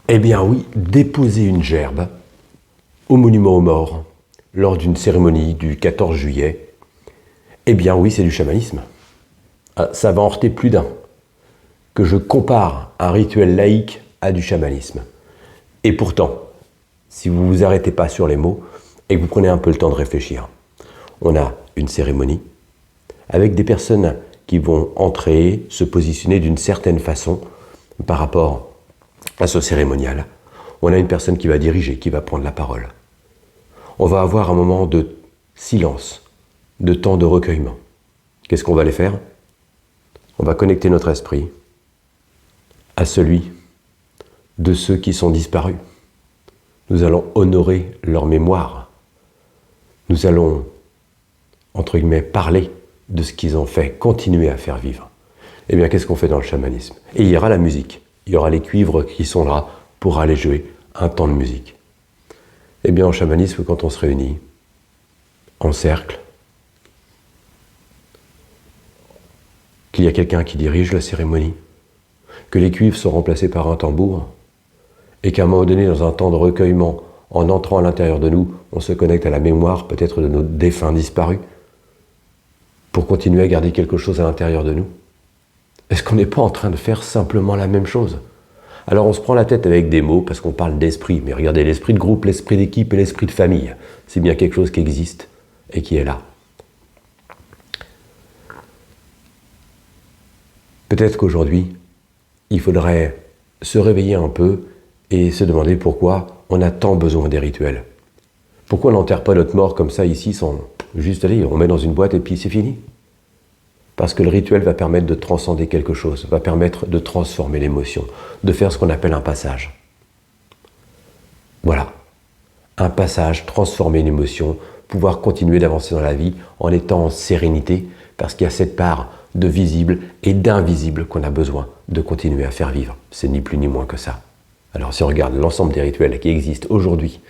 Eh bien oui, déposer une gerbe au monument aux morts lors d'une cérémonie du 14 juillet, eh bien oui, c'est du chamanisme. Ah, ça va en heurter plus d'un que je compare un rituel laïque à du chamanisme. Et pourtant, si vous ne vous arrêtez pas sur les mots et que vous prenez un peu le temps de réfléchir, on a une cérémonie avec des personnes qui vont entrer, se positionner d'une certaine façon par rapport à ce cérémonial. On a une personne qui va diriger, qui va prendre la parole. On va avoir un moment de silence, de temps de recueillement. Qu'est-ce qu'on va aller faire? On va connecter notre esprit à celui de ceux qui sont disparus. Nous allons honorer leur mémoire. Nous allons, entre guillemets, parler de ce qu'ils ont fait, continuer à faire vivre. Eh bien, qu'est-ce qu'on fait dans le chamanisme? Et il y aura la musique. Il y aura les cuivres qui sont là pour aller jouer un temps de musique. Eh bien, en chamanisme, quand on se réunit en cercle, qu'il y a quelqu'un qui dirige la cérémonie, que les cuivres sont remplacés par un tambour, et qu'à un moment donné, dans un temps de recueillement, en entrant à l'intérieur de nous, on se connecte à la mémoire peut-être de nos défunts disparus, pour continuer à garder quelque chose à l'intérieur de nous. Est-ce qu'on n'est pas en train de faire simplement la même chose? Alors on se prend la tête avec des mots parce qu'on parle d'esprit, mais regardez, l'esprit de groupe, l'esprit d'équipe et l'esprit de famille, c'est bien quelque chose qui existe et qui est là. Peut-être qu'aujourd'hui, il faudrait se réveiller un peu et se demander pourquoi on a tant besoin des rituels. Pourquoi on n'enterre pas notre mort comme ça ici sans juste aller, on met dans une boîte et puis c'est fini? Parce que le rituel va permettre de transcender quelque chose, va permettre de transformer l'émotion, de faire ce qu'on appelle un passage. Voilà, un passage, transformer une émotion, pouvoir continuer d'avancer dans la vie en étant en sérénité, parce qu'il y a cette part de visible et d'invisible qu'on a besoin de continuer à faire vivre. C'est ni plus ni moins que ça. Alors si on regarde l'ensemble des rituels qui existent aujourd'hui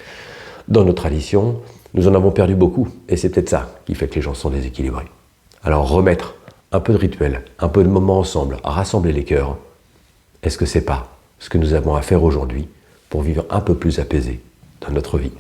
dans nos traditions, nous en avons perdu beaucoup, et c'est peut-être ça qui fait que les gens sont déséquilibrés. Alors remettre un peu de rituel, un peu de moments ensemble, à rassembler les cœurs, est-ce que c'est pas ce que nous avons à faire aujourd'hui pour vivre un peu plus apaisé dans notre vie?